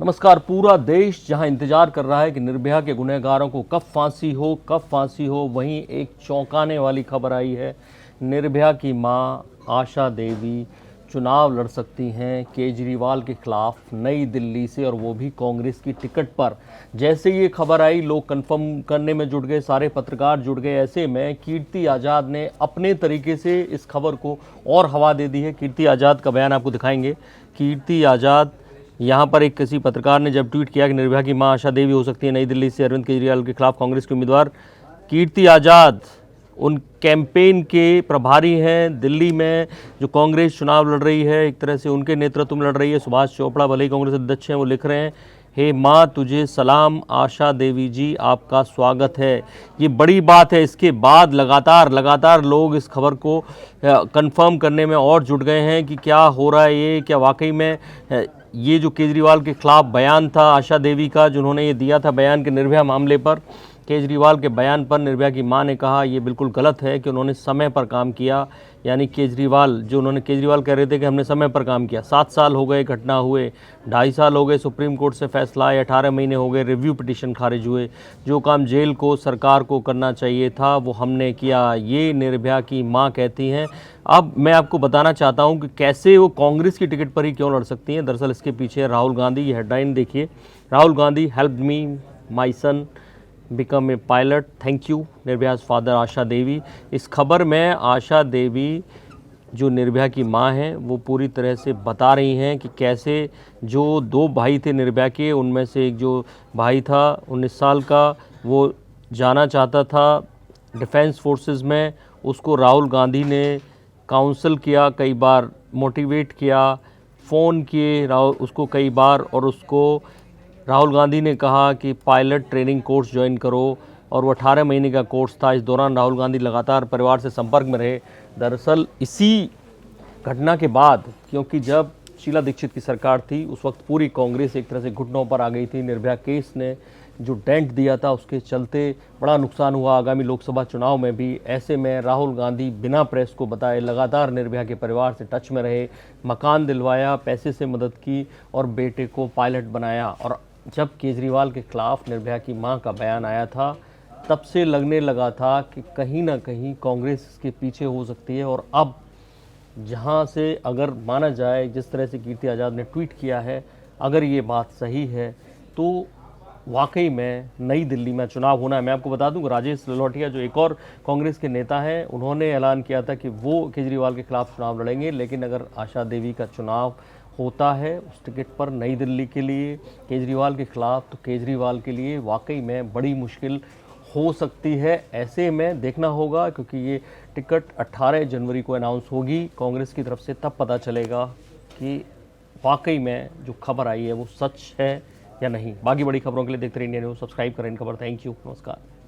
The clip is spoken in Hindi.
नमस्कार। पूरा देश जहां इंतजार कर रहा है कि निर्भया के गुनहगारों को कब फांसी हो, वहीं एक चौंकाने वाली खबर आई है। निर्भया की मां आशा देवी चुनाव लड़ सकती हैं केजरीवाल के खिलाफ नई दिल्ली से, और वो भी कांग्रेस की टिकट पर। जैसे ये खबर आई, लोग कंफर्म करने में जुट गए, सारे पत्रकार जुट गए। ऐसे में कीर्ति आज़ाद ने अपने तरीके से इस खबर को और हवा दे दी है। कीर्ति आज़ाद का बयान आपको दिखाएंगे। कीर्ति आज़ाद यहाँ पर एक किसी पत्रकार ने जब ट्वीट किया कि निर्भया की मां आशा देवी हो सकती है नई दिल्ली से अरविंद केजरीवाल के खिलाफ कांग्रेस के उम्मीदवार। कीर्ति आज़ाद उन कैंपेन के प्रभारी हैं दिल्ली में, जो कांग्रेस चुनाव लड़ रही है, एक तरह से उनके नेतृत्व में लड़ रही है। सुभाष चोपड़ा भले ही कांग्रेस अध्यक्ष हैं, वो लिख रहे हैं, हे माँ तुझे सलाम आशा देवी जी, आपका स्वागत है। ये बड़ी बात है। इसके बाद लगातार लोग इस खबर को कंफर्म करने में और जुट गए हैं कि क्या हो रहा है, ये क्या वाकई में ये जो केजरीवाल के खिलाफ बयान था आशा देवी का, जिन्होंने ये दिया था बयान के निर्भया मामले पर, केजरीवाल के बयान पर निर्भया की मां ने कहा ये बिल्कुल गलत है कि उन्होंने समय पर काम किया। यानी केजरीवाल कह रहे थे कि हमने समय पर काम किया। 7 साल हो गए घटना हुए, 2.5 साल हो गए सुप्रीम कोर्ट से फैसला आए, 18 महीने हो गए रिव्यू पिटीशन खारिज हुए। जो काम जेल को सरकार को करना चाहिए था वो हमने किया, ये निर्भया की मां कहती हैं। अब मैं आपको बताना चाहता हूं कि कैसे वो कांग्रेस की टिकट पर ही क्यों लड़ सकती हैं। दरअसल इसके पीछे राहुल गांधी, ये हेडलाइन देखिए, Rahul Gandhi help me my son become a pilot, thank you Nirbhaya's father Asha Devi. इस खबर में आशा देवी जो निर्भया की मां हैं वो पूरी तरह से बता रही हैं कि कैसे जो 2 भाई थे निर्भया के, उनमें से एक जो भाई था 19 साल का, वो जाना चाहता था डिफेंस फोर्सेस में। उसको राहुल गांधी ने काउंसल किया, कई बार मोटिवेट किया, फ़ोन किए उसको कई बार, और उसको राहुल गांधी ने कहा कि पायलट ट्रेनिंग कोर्स ज्वाइन करो, और वो 18 महीने का कोर्स था। इस दौरान राहुल गांधी लगातार परिवार से संपर्क में रहे। दरअसल इसी घटना के बाद, क्योंकि जब शीला दीक्षित की सरकार थी उस वक्त पूरी कांग्रेस एक तरह से घुटनों पर आ गई थी। निर्भया केस ने जो डेंट दिया था उसके चलते बड़ा नुकसान हुआ आगामी लोकसभा चुनाव में भी। ऐसे में राहुल गांधी बिना प्रेस को बताए लगातार निर्भया के परिवार से टच में रहे, मकान दिलवाया, पैसे से मदद की और बेटे को पायलट बनाया। और जब केजरीवाल के खिलाफ निर्भया की मां का बयान आया था, तब से लगने लगा था कि कहीं ना कहीं कांग्रेस इसके पीछे हो सकती है। और अब जहां से अगर माना जाए, जिस तरह से कीर्ति आज़ाद ने ट्वीट किया है, अगर ये बात सही है तो वाकई में नई दिल्ली में चुनाव होना है। मैं आपको बता दूं, राजेश ललोटिया जो एक और कांग्रेस के नेता हैं, उन्होंने ऐलान किया था कि वो केजरीवाल के खिलाफ चुनाव लड़ेंगे। लेकिन अगर आशा देवी का चुनाव होता है उस टिकट पर नई दिल्ली के लिए केजरीवाल के खिलाफ, तो केजरीवाल के लिए वाकई में बड़ी मुश्किल हो सकती है। ऐसे में देखना होगा, क्योंकि ये टिकट 18 जनवरी को अनाउंस होगी कांग्रेस की तरफ से, तब पता चलेगा कि वाकई में जो खबर आई है वो सच है या नहीं। बाकी बड़ी खबरों के लिए देखते रहिए इंडिया न्यूज़, सब्सक्राइब करें इन खबर। थैंक यू, नमस्कार।